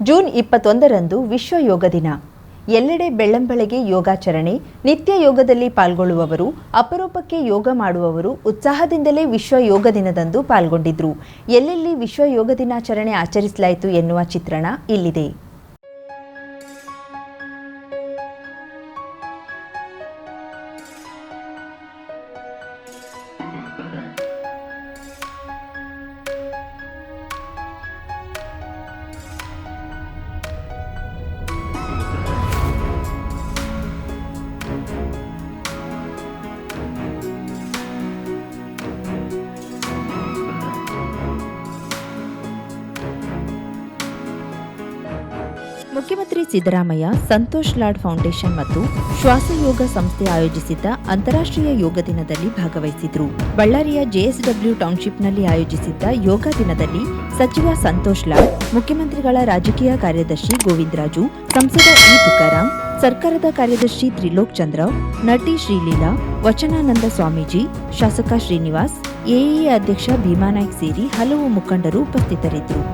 June 21ರಂದು ವಿಶ್ವ ಯೋಗ ದಿನ. ಎಲ್ಲೆಡೆ ಬೆಳ್ಳಂಬೆಳಗ್ಗೆ ಯೋಗಾಚರಣೆ. ನಿತ್ಯ ಯೋಗದಲ್ಲಿ ಪಾಲ್ಗೊಳ್ಳುವವರು, ಅಪರೂಪಕ್ಕೆ ಯೋಗ ಮಾಡುವವರು ಉತ್ಸಾಹದಿಂದಲೇ ವಿಶ್ವ ಯೋಗ ದಿನದಂದು ಪಾಲ್ಗೊಂಡಿದ್ರು. ಎಲ್ಲೆಲ್ಲಿ ವಿಶ್ವ ಯೋಗ ದಿನಾಚರಣೆ ಆಚರಿಸಲಾಯಿತು ಎನ್ನುವ ಚಿತ್ರಣ ಇಲ್ಲಿದೆ. ಮುಖ್ಯಮಂತ್ರಿ ಸಿದ್ದರಾಮಯ್ಯ ಸಂತೋಷ್ ಲಾಡ್ ಫೌಂಡೇಶನ್ ಮತ್ತು ಶ್ವಾಸಯೋಗ ಸಂಸ್ಥೆ ಆಯೋಜಿಸಿದ್ದ ಅಂತಾರಾಷ್ಟ್ರೀಯ ಯೋಗ ದಿನದಲ್ಲಿ ಭಾಗವಹಿಸಿದ್ರು. ಬಳ್ಳಾರಿಯ ಜೆಎಸ್ಡಬ್ಲ್ಯೂ ಟೌನ್ಶಿಪ್ನಲ್ಲಿ ಆಯೋಜಿಸಿದ್ದ ಯೋಗ ದಿನದಲ್ಲಿ ಸಚಿವ ಸಂತೋಷ್ ಲಾಡ್, ಮುಖ್ಯಮಂತ್ರಿಗಳ ರಾಜಕೀಯ ಕಾರ್ಯದರ್ಶಿ ಗೋವಿಂದರಾಜು, ಸಂಸದ ಇ ತುಕಾರಾಂ, ಸರ್ಕಾರದ ಕಾರ್ಯದರ್ಶಿ ತ್ರಿಲೋಕ್ ಚಂದ್ರ, ನಟಿ ಶ್ರೀಲೀಲಾ, ವಚನಾನಂದ ಸ್ವಾಮೀಜಿ, ಶಾಸಕ ಶ್ರೀನಿವಾಸ್, ಎಇಎ ಅಧ್ಯಕ್ಷ ಭೀಮಾನಾಯ್ಕ್ ಸೇರಿ ಹಲವು ಮುಖಂಡರು ಉಪಸ್ಥಿತರಿದ್ದರು.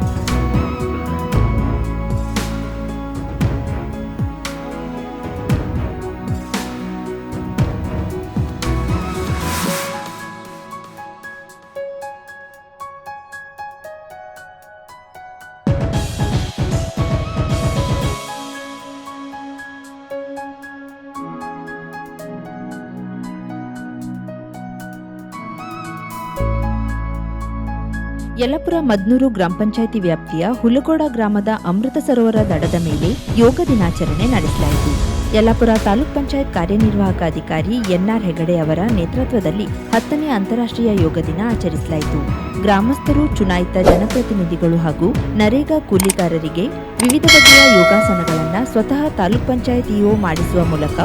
ಯಲ್ಲಾಪುರ ಮದ್ನೂರು ಗ್ರಾಮ ಪಂಚಾಯಿತಿ ವ್ಯಾಪ್ತಿಯ ಹುಲಗೋಡ ಗ್ರಾಮದ ಅಮೃತ ಸರೋವರ ದಡದ ಮೇಲೆ ಯೋಗ ದಿನಾಚರಣೆ ನಡೆಸಲಾಯಿತು. ಯಲ್ಲಾಪುರ ತಾಲೂಕ್ ಪಂಚಾಯತ್ ಕಾರ್ಯನಿರ್ವಾಹಕ ಅಧಿಕಾರಿ ಎನ್ಆರ್ ಹೆಗಡೆ ಅವರ ನೇತೃತ್ವದಲ್ಲಿ 10ನೇ ಅಂತಾರಾಷ್ಟ್ರೀಯ ಯೋಗ ದಿನ ಆಚರಿಸಲಾಯಿತು. ಗ್ರಾಮಸ್ಥರು, ಚುನಾಯಿತ ಜನಪ್ರತಿನಿಧಿಗಳು ಹಾಗೂ ನರೇಗಾ ಕೂಲಿಗಾರರಿಗೆ ವಿವಿಧ ಬಗೆಯ ಯೋಗಾಸನಗಳನ್ನು ಸ್ವತಃ ತಾಲೂಕ್ ಪಂಚಾಯತ್ ಇಒ ಮಾಡಿಸುವ ಮೂಲಕ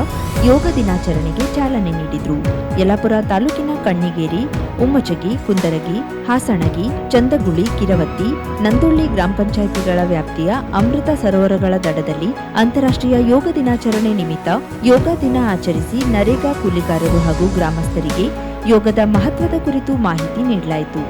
ಯೋಗ ದಿನಾಚರಣೆಗೆ ಚಾಲನೆ ನೀಡಿದರು. ಯಲ್ಲಾಪುರ ತಾಲೂಕಿನ ಕಣ್ಣಿಗೇರಿ, ಉಮ್ಮಚಗಿ, ಕುಂದರಗಿ, ಹಾಸಣಗಿ, ಚಂದಗುಳಿ, ಕಿರವತ್ತಿ, ನಂದೊಳ್ಳಿ ಗ್ರಾಮ ಪಂಚಾಯಿತಿಗಳ ವ್ಯಾಪ್ತಿಯ ಅಮೃತ ಸರೋವರಗಳ ದಡದಲ್ಲಿ ಅಂತಾರಾಷ್ಟ್ರೀಯ ಯೋಗ ದಿನಾಚರಣೆ ನಿಮಿತ್ತ ಯೋಗ ದಿನ ಆಚರಿಸಿ ನರೇಗಾ ಕೂಲಿಗಾರರು ಹಾಗೂ ಗ್ರಾಮಸ್ಥರಿಗೆ ಯೋಗದ ಮಹತ್ವದ ಕುರಿತು ಮಾಹಿತಿ ನೀಡಲಾಯಿತು.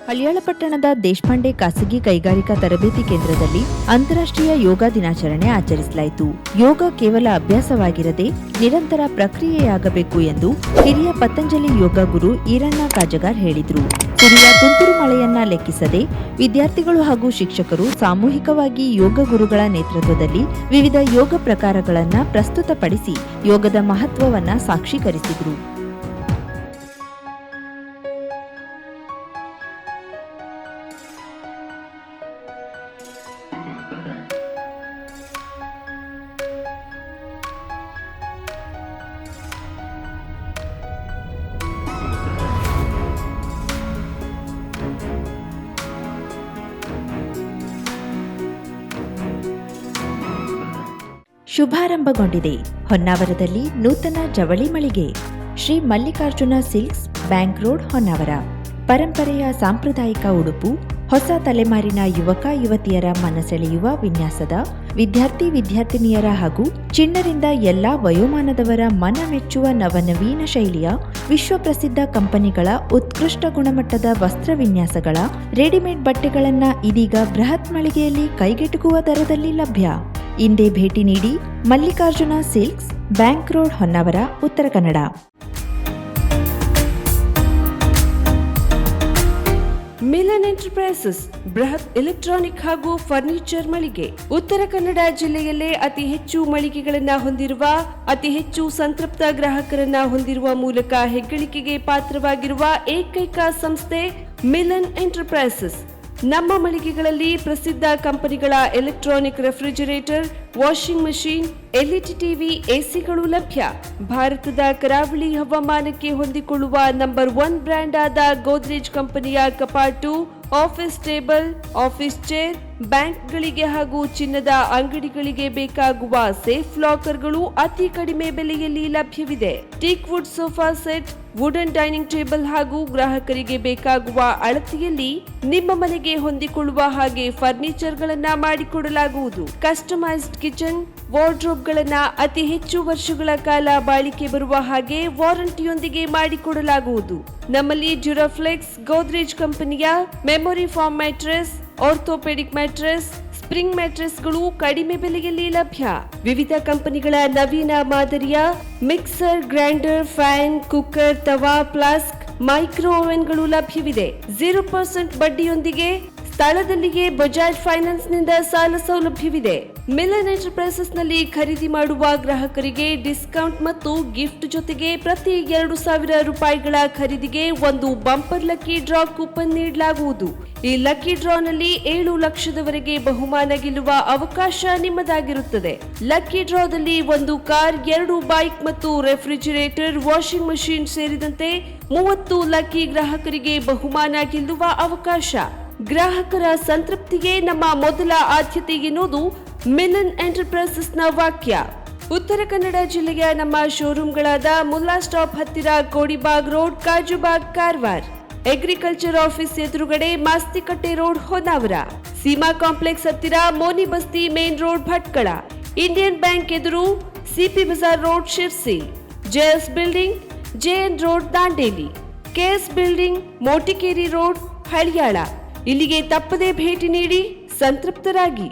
ಹಳಿಯಾಳ ಪಟ್ಟಣದ ದೇಶಪಾಂಡೆ ಖಾಸಗಿ ಕೈಗಾರಿಕಾ ತರಬೇತಿ ಕೇಂದ್ರದಲ್ಲಿ ಅಂತಾರಾಷ್ಟ್ರೀಯ ಯೋಗ ದಿನಾಚರಣೆ ಆಚರಿಸಲಾಯಿತು. ಯೋಗ ಕೇವಲ ಅಭ್ಯಾಸವಾಗಿರದೆ ನಿರಂತರ ಪ್ರಕ್ರಿಯೆಯಾಗಬೇಕು ಎಂದು ಹಿರಿಯ ಪತಂಜಲಿ ಯೋಗ ಗುರು ಈರಣ್ಣ ಕಾಜಗಾರ್ ಹೇಳಿದರು. ಸುರಿಯ ತುಂತುರು ಮಳೆಯನ್ನ ಲೆಕ್ಕಿಸದೆ ವಿದ್ಯಾರ್ಥಿಗಳು ಹಾಗೂ ಶಿಕ್ಷಕರು ಸಾಮೂಹಿಕವಾಗಿ ಯೋಗ ಗುರುಗಳ ನೇತೃತ್ವದಲ್ಲಿ ವಿವಿಧ ಯೋಗ ಪ್ರಕಾರಗಳನ್ನು ಪ್ರಸ್ತುತಪಡಿಸಿ ಯೋಗದ ಮಹತ್ವವನ್ನ ಸಾಕ್ಷೀಕರಿಸಿದರು. ಶುಭಾರಂಭಗೊಂಡಿದೆ ಹೊನ್ನಾವರದಲ್ಲಿ ನೂತನ ಜವಳಿ ಮಳಿಗೆ. Shri Mallikarjuna silks, bank road, Honnavar. ಪರಂಪರೆಯ ಸಾಂಪ್ರದಾಯಿಕ ಉಡುಪು, ಹೊಸ ತಲೆಮಾರಿನ ಯುವಕ ಯುವತಿಯರ ಮನಸೆಳೆಯುವ ವಿನ್ಯಾಸದ, ವಿದ್ಯಾರ್ಥಿನಿಯರ ಹಾಗೂ ಚಿಣ್ಣರಿಂದ ಎಲ್ಲಾ ವಯೋಮಾನದವರ ಮನ ಮೆಚ್ಚುವ ನವನವೀನ ಶೈಲಿಯ ವಿಶ್ವಪ್ರಸಿದ್ಧ ಕಂಪನಿಗಳ ಉತ್ಕೃಷ್ಟ ಗುಣಮಟ್ಟದ ವಸ್ತ್ರ ವಿನ್ಯಾಸಗಳ ರೆಡಿಮೇಡ್ ಬಟ್ಟೆಗಳನ್ನು ಇದೀಗ ಬೃಹತ್ ಮಳಿಗೆಯಲ್ಲಿ ಕೈಗೆಟುಕುವ ದರದಲ್ಲಿ ಲಭ್ಯ. ಇಂದೇ ಭೇಟಿ ನೀಡಿ Mallikarjuna silks, bank road, Honnavar, Uttara Kannada. Milan enterprises ಬೃಹತ್ ಎಲೆಕ್ಟ್ರಾನಿಕ್ ಹಾಗೂ ಫರ್ನಿಚರ್ ಮಳಿಗೆ. ಉತ್ತರ ಕನ್ನಡ ಜಿಲ್ಲೆಯಲ್ಲೇ ಅತಿ ಹೆಚ್ಚು ಮಳಿಗೆಗಳನ್ನು ಹೊಂದಿರುವ, ಅತಿ ಹೆಚ್ಚು ಸಂತೃಪ್ತ ಗ್ರಾಹಕರನ್ನ ಹೊಂದಿರುವ ಮೂಲಕ ಹೆಗ್ಗಳಿಕೆಗೆ ಪಾತ್ರವಾಗಿರುವ ಏಕೈಕ ಸಂಸ್ಥೆ ಮಿಲನ್ ಎಂಟರ್ಪ್ರೈಸಸ್. ನಮ್ಮ ಮಳಿಗೆಗಳಲ್ಲಿ ಪ್ರಸಿದ್ಧ ಕಂಪನಿಗಳ electronic refrigerator, washing machine, LED TV, ಎಸಿಗಳು ಲಭ್ಯ. ಭಾರತದ ಕರಾವಳಿ ಹವಾಮಾನಕ್ಕೆ ಹೊಂದಿಕೊಳ್ಳುವ ನಂಬರ್ 1 ಬ್ರ್ಯಾಂಡ್ ಆದ ಗೋದ್ರೇಜ್ ಕಂಪನಿಯ ಕಪಾಟು, ಆಫೀಸ್ ಟೇಬಲ್, ಆಫೀಸ್ ಚೇರ್, ಬ್ಯಾಂಕ್ಗಳಿಗೆ ಹಾಗೂ ಚಿನ್ನದ ಅಂಗಡಿಗಳಿಗೆ ಬೇಕಾಗುವ ಸೇಫ್ ಲಾಕರ್ಗಳು ಅತಿ ಕಡಿಮೆ ಬೆಲೆಯಲ್ಲಿ ಲಭ್ಯವಿದೆ. Teak wood sofa set, wooden dining table ಹಾಗೂ ಗ್ರಾಹಕರಿಗೆ ಬೇಕಾಗುವ ಅಳತೆಯಲ್ಲಿ ನಿಮ್ಮ ಮನೆಗೆ ಹೊಂದಿಕೊಳ್ಳುವ ಹಾಗೆ ಫರ್ನಿಚರ್ಗಳನ್ನ ಮಾಡಿಕೊಡಲಾಗುವುದು. ಕಸ್ಟಮೈಸ್ಡ್ ಕಿಚನ್, ವಾರ್ಡ್ರೋಬ್ಗಳನ್ನ ಅತಿ ಹೆಚ್ಚು ವರ್ಷಗಳ ಕಾಲ ಬಾಳಿಕೆ ಬರುವ ಹಾಗೆ ವಾರಂಟಿಯೊಂದಿಗೆ ಮಾಡಿಕೊಡಲಾಗುವುದು. ನಮ್ಮಲ್ಲಿ ಡ್ಯೂರಾಫ್ಲೆಕ್ಸ್, ಗೋದ್ರೇಜ್ ಕಂಪನಿಯ memory foam mattress, orthopaedic mattress, spring ಮ್ಯಾಟ್ರೆಸ್ಗಳು ಕಡಿಮೆ ಬೆಲೆಯಲ್ಲಿ ಲಭ್ಯ. ವಿವಿಧ ಕಂಪನಿಗಳ ನವೀನ ಮಾದರಿಯ mixer, grinder, fan, cooker, tawa, flask, micro ಓವೆನ್ಗಳು ಲಭ್ಯವಿದೆ. 0% ಬಡ್ಡಿಯೊಂದಿಗೆ ಸ್ಥಳದಲ್ಲಿಯೇ ಬಜಾಜ್ ಫೈನಾನ್ಸ್ ನಿಂದ ಸಾಲ ಸೌಲಭ್ಯವಿದೆ. ಮಿಲನ್ ಎಂಟರ್ಪ್ರೈಸಸ್ ನಲ್ಲಿ ಖರೀದಿ ಮಾಡುವ ಗ್ರಾಹಕರಿಗೆ ಡಿಸ್ಕೌಂಟ್ ಮತ್ತು ಗಿಫ್ಟ್ ಜೊತೆಗೆ ಪ್ರತಿ 2,000 ರೂಪಾಯಿಗಳ ಖರೀದಿಗೆ ಒಂದು ಬಂಪರ್ ಲಕ್ಕಿ ಡ್ರಾ ಕೂಪನ್ ನೀಡಲಾಗುವುದು. ಈ ಲಕ್ಕಿ ಡ್ರಾನಲ್ಲಿ 7 ಲಕ್ಷದವರೆಗೆ ಬಹುಮಾನ ಗೆಲ್ಲುವ ಅವಕಾಶ ನಿಮ್ಮದಾಗಿರುತ್ತದೆ. ಲಕ್ಕಿ ಡ್ರಾದಲ್ಲಿ 1 ಕಾರ್, 2 ಬೈಕ್ ಮತ್ತು ರೆಫ್ರಿಜಿರೇಟರ್, ವಾಷಿಂಗ್ ಮಷೀನ್ ಸೇರಿದಂತೆ 30 ಲಕ್ಕಿ ಗ್ರಾಹಕರಿಗೆ ಬಹುಮಾನ ಗೆಲ್ಲುವ ಅವಕಾಶ. ಗ್ರಾಹಕರ ಸಂತೃಪ್ತಿಗೆ ನಮ್ಮ ಮೊದಲ ಆದ್ಯತೆ ಎನ್ನುವುದು ಮಿಲನ್ ಎಂಟರ್ಪ್ರೈಸಸ್ನ ವಾಕ್ಯ. ಉತ್ತರ ಕನ್ನಡ ಜಿಲ್ಲೆಯ ನಮ್ಮ ಶೋರೂಮ್ಗಳಾದ ಮುಲ್ಲಾ ಸ್ಟಾಪ್ ಹತ್ತಿರ Kodibag road, Kajubag, Karwar, agriculture office ಎದುರುಗಡೆ ಮಾಸ್ತಿಕಟ್ಟೆ ರೋಡ್, ಹೊನ್ನಾವರ, ಸೀಮಾ ಕಾಂಪ್ಲೆಕ್ಸ್ ಹತ್ತಿರ Moni Basti main road, Bhatkal, Indian bank ಎದುರು CP Bazar road, Sirsi, JS building, JN road, Dandeli, KS building, Motikeri road, Haliyal. ಇಲ್ಲಿಗೆ ತಪ್ಪದೇ ಭೇಟಿ ನೀಡಿ ಸಂತೃಪ್ತರಾಗಿ.